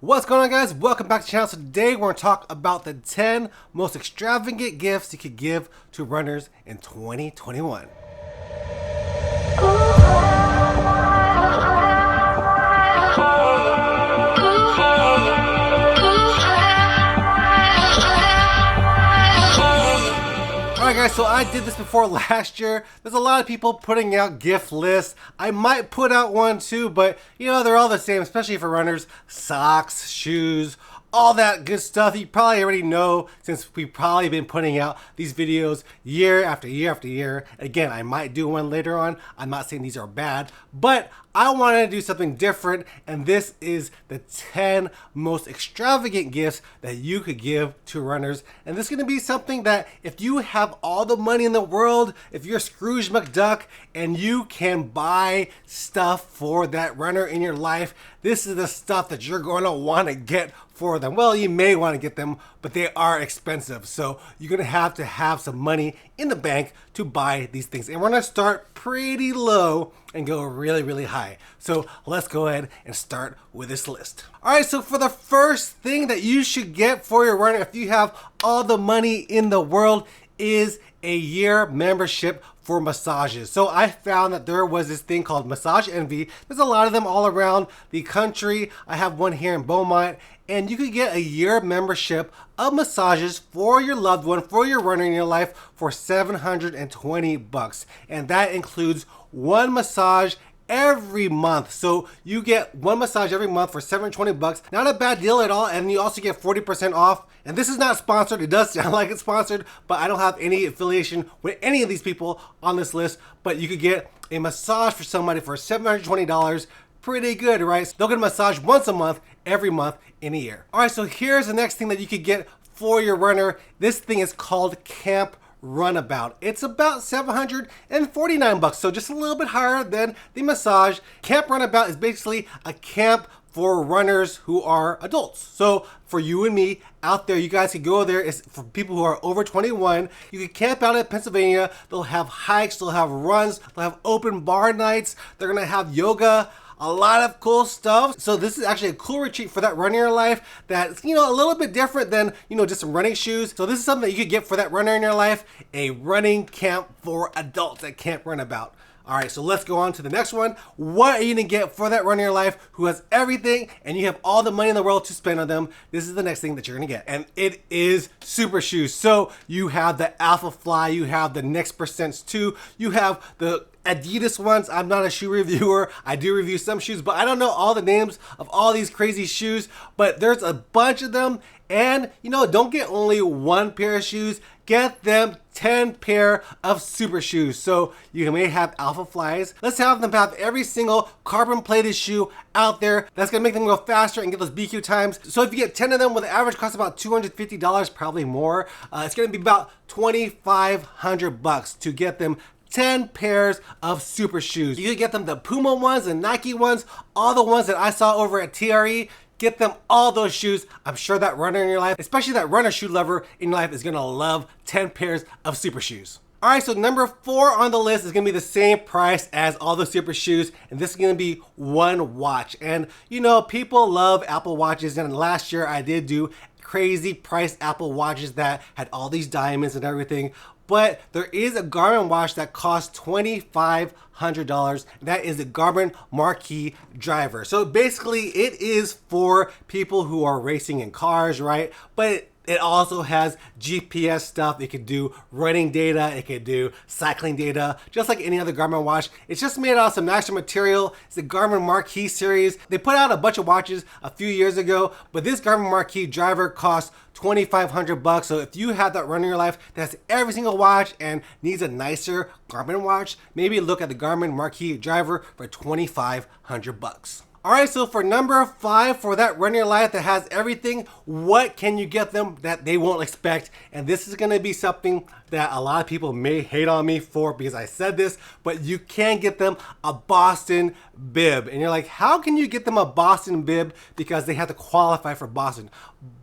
What's going on, guys? Welcome back to the channel. So today we're going to talk about the 10 most extravagant gifts you could give to runners in 2021. Alright guys, so I did this before last year. There's a lot of people putting out gift lists. I might put out one too, but you know, they're all the same, especially for runners. Socks, shoes, all that good stuff. You probably already know since we've probably been putting out these videos year after year after year. Again, I might do one later on. I'm not saying these are bad, but I wanted to do something different, and this is the 10 most extravagant gifts that you could give to runners. And this is going to be something that if you have all the money in the world, if you're Scrooge McDuck and you can buy stuff for that runner in your life, this is the stuff that you're going to want to get for them. Well, you may want to get them, but they are expensive. So you're going to have some money in the bank to buy these things. And we're going to start pretty low and go really, really high. So let's go ahead and start with this list. All right, so for the first thing that you should get for your runner, if you have all the money in the world, is a year membership for massages. So I found that there was this thing called Massage Envy. There's a lot of them all around the country. I have one here in Beaumont, and you could get a year membership of massages for your loved one, for your runner in your life, for $720. And that includes one massage every month. So you get one massage every month for $720. Not a bad deal at all. And you also get 40% off. And this is not sponsored. It does sound like it's sponsored, but I don't have any affiliation with any of these people on this list. But you could get a massage for somebody for $720. Pretty good, right? They'll get a massage once a month, every month in a year. All right, so here's the next thing that you could get for your runner. This thing is called Camp Runabout. It's about $749, so just a little bit higher than the massage. Camp Runabout is basically a camp for runners who are adults. So for you and me out there, you guys can go there. It's for people who are over 21. You can camp out in Pennsylvania. They'll have hikes, they'll have runs, they'll have open bar nights. They're gonna have yoga, a lot of cool stuff. So this is actually a cool retreat for that runner in your life that's, you know, a little bit different than, you know, just some running shoes. So this is something that you could get for that runner in your life, a running camp for adults at Camp Runabout. All right, so let's go on to the next one. What are you gonna get for that runner in your life who has everything and you have all the money in the world to spend on them? This is the next thing that you're gonna get, and it is super shoes. So you have the Alpha Fly, you have the Next Percents 2, you have the Adidas ones. I'm not a shoe reviewer. I do review some shoes, but I don't know all the names of all these crazy shoes, but there's a bunch of them. And you know, don't get only one pair of shoes, get them 10 pair of super shoes. So you may have Alpha Flies. Let's have them have every single carbon plated shoe out there. That's gonna make them go faster and get those BQ times. So if you get 10 of them with an average cost about $250, probably more, it's gonna be about $2,500 to get them 10 pairs of super shoes. You can get them the Puma ones and Nike ones, all the ones that I saw over at TRE. Get them all those shoes. I'm sure that runner in your life, especially that runner shoe lover in your life, is gonna love 10 pairs of super shoes. All right, so number 4 on the list is gonna be the same price as all the super shoes, and this is gonna be one watch. And you know, people love Apple Watches, and last year I did do crazy priced Apple Watches that had all these diamonds and everything. But there is a Garmin watch that costs $2,500. That is the Garmin Marquee Driver. So basically it is for people who are racing in cars, right? But it also has GPS stuff. It could do running data. It could do cycling data, just like any other Garmin watch. It's just made out of some nicer material. It's the Garmin Marquee series. They put out a bunch of watches a few years ago, but this Garmin Marquee Driver costs $2,500. So if you have that runner in your life that has every single watch and needs a nicer Garmin watch, maybe look at the Garmin Marquee Driver for $2,500. All right, so for number 5, for that runner in your life that has everything, what can you get them that they won't expect? And this is gonna be something that a lot of people may hate on me for because I said this, but you can get them a Boston bib. And you're like, how can you get them a Boston bib? Because they have to qualify for Boston.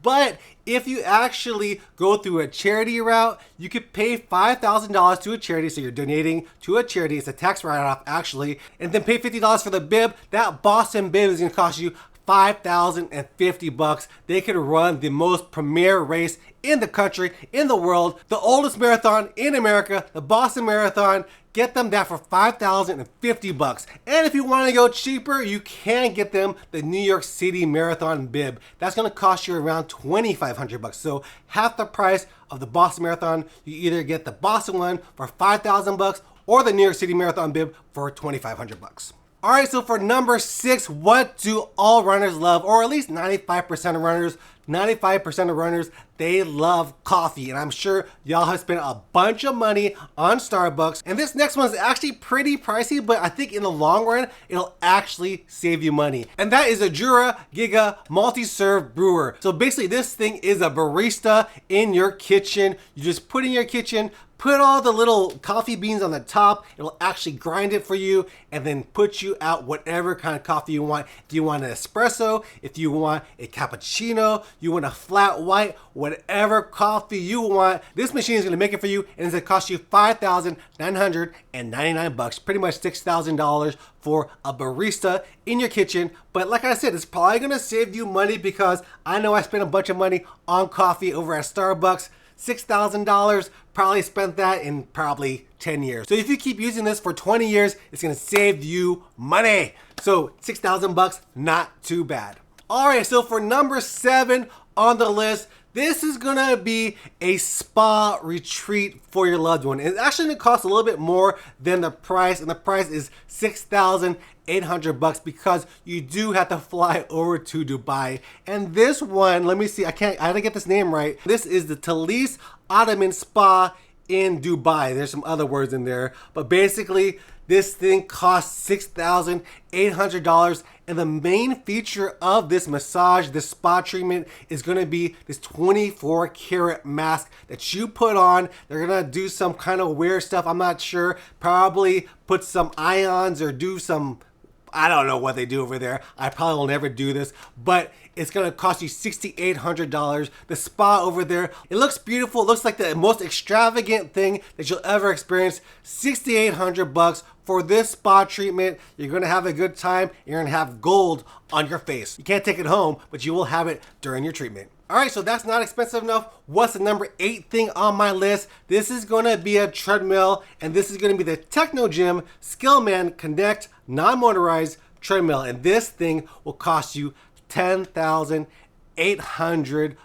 But if you actually go through a charity route, you could pay $5,000 to a charity. So you're donating to a charity. It's a tax write-off actually. And then pay $50 for the bib. That Boston bib is gonna cost you $5,050. They could run the most premier race in the country, in the world, the oldest marathon in America, the Boston Marathon. Get them that for $5,050. And if you want to go cheaper, you can get them the New York City Marathon bib. That's going to cost you around $2,500. So half the price of the Boston Marathon. You either get the Boston one for $5,000 or the New York City Marathon bib for $2,500. All right, so for number 6, what do all runners love? Or at least 95% of runners. 95% of runners, they love coffee. And I'm sure y'all have spent a bunch of money on Starbucks. And this next one is actually pretty pricey, but I think in the long run, it'll actually save you money. And that is a Jura Giga multi-serve brewer. So basically this thing is a barista in your kitchen. You just put in your kitchen, put all the little coffee beans on the top. It'll actually grind it for you and then put you out whatever kind of coffee you want. If you want an espresso, if you want a cappuccino, you want a flat white, whatever coffee you want, this machine is gonna make it for you, and it's gonna cost you $5,999, pretty much $6,000 for a barista in your kitchen. But like I said, it's probably gonna save you money because I know I spent a bunch of money on coffee over at Starbucks. $6,000, probably spent that in probably 10 years. So if you keep using this for 20 years, it's gonna save you money. So $6,000, not too bad. All right, so for number 7 on the list, this is gonna be a spa retreat for your loved one. It's actually gonna cost a little bit more than the price, and the price is $6,800 because you do have to fly over to Dubai. And this one, let me see, I had to get this name right. This is the Talis Ottoman Spa in Dubai. There's some other words in there, but basically this thing costs $6,800, and the main feature of this massage, this spa treatment, is gonna be this 24 karat mask that you put on. They're gonna do some kind of weird stuff, I'm not sure, probably put some ions or do some, I don't know what they do over there. I probably will never do this, but it's gonna cost you $6,800. The spa over there, it looks beautiful. It looks like the most extravagant thing that you'll ever experience. $6,800 for this spa treatment. You're gonna have a good time. You're gonna have gold on your face. You can't take it home, but you will have it during your treatment. All right, so that's not expensive enough. What's the number 8 thing on my list? This is gonna be a treadmill, and this is gonna be the Techno Gym Skillman Connect non-motorized treadmill. And this thing will cost you $10,800.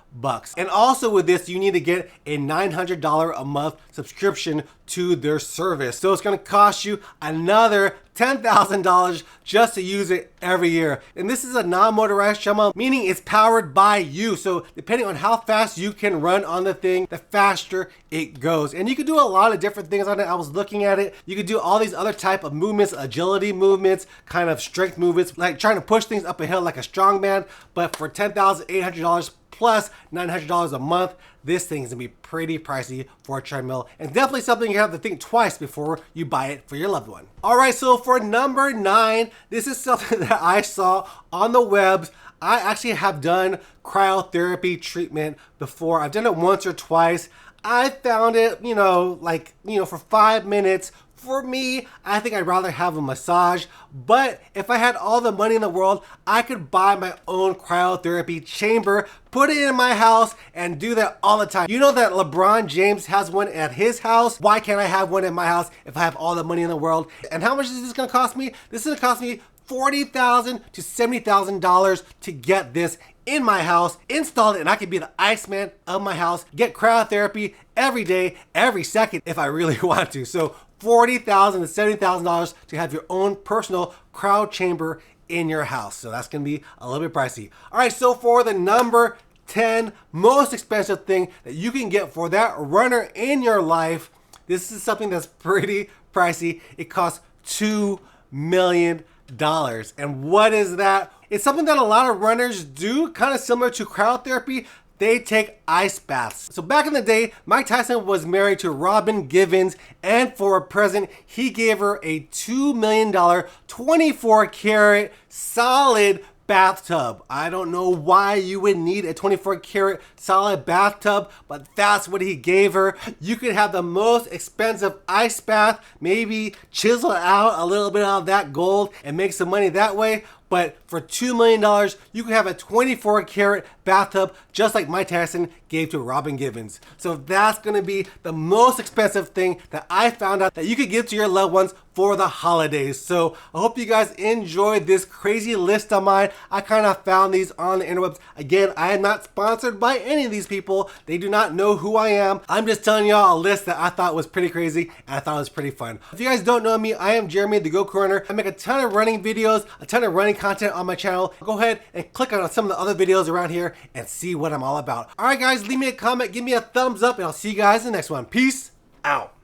And also with this, you need to get a $900 a month subscription to their service. So it's gonna cost you another $10,000 just to use it every year. And this is a non-motorized treadmill, meaning it's powered by you. So depending on how fast you can run on the thing, the faster it goes. And you can do a lot of different things on it. I was looking at it. You can do all these other type of movements, agility movements, kind of strength movements, like trying to push things up a hill like a strongman. But for $10,800 plus $900 a month, this thing is gonna be pretty pricey for a treadmill, and definitely something you have to think twice before you buy it for your loved one. All right, so for number 9, this is something that I saw on the webs. I actually have done cryotherapy treatment before. I've done it once or twice. I found it, for 5 minutes. For me, I think I'd rather have a massage, but if I had all the money in the world, I could buy my own cryotherapy chamber, put it in my house, and do that all the time. You know that LeBron James has one at his house? Why can't I have one at my house if I have all the money in the world? And how much is this gonna cost me? This is gonna cost me $40,000 to $70,000 to get this in my house, install it, and I can be the Iceman of my house, get cryotherapy every day, every second if I really want to. So $40,000 to $70,000 to have your own personal cryo chamber in your house. So that's gonna be a little bit pricey. All right, so for the number 10 most expensive thing that you can get for that runner in your life, this is something that's pretty pricey. It costs $2 million. And what is that? It's something that a lot of runners do, kind of similar to cryotherapy. They take ice baths. So back in the day, Mike Tyson was married to Robin Givens, and for a present, he gave her a $2 million, 24 karat solid bathtub. I don't know why you would need a 24 karat solid bathtub, but that's what he gave her. You could have the most expensive ice bath, maybe chisel out a little bit of that gold and make some money that way. But for $2 million, you can have a 24 karat bathtub just like Mike Tyson gave to Robin Givens. So that's gonna be the most expensive thing that I found out that you could give to your loved ones for the holidays. So I hope you guys enjoyed this crazy list of mine. I kind of found these on the interwebs. Again, I am not sponsored by any of these people. They do not know who I am. I'm just telling y'all a list that I thought was pretty crazy and I thought it was pretty fun. If you guys don't know me, I am Jeremy, the Goku Runner. I make a ton of running videos, a ton of running content on my channel. Go ahead and click on some of the other videos around here and see what I'm all about. All right, guys, leave me a comment, give me a thumbs up, and I'll see you guys in the next one. Peace out.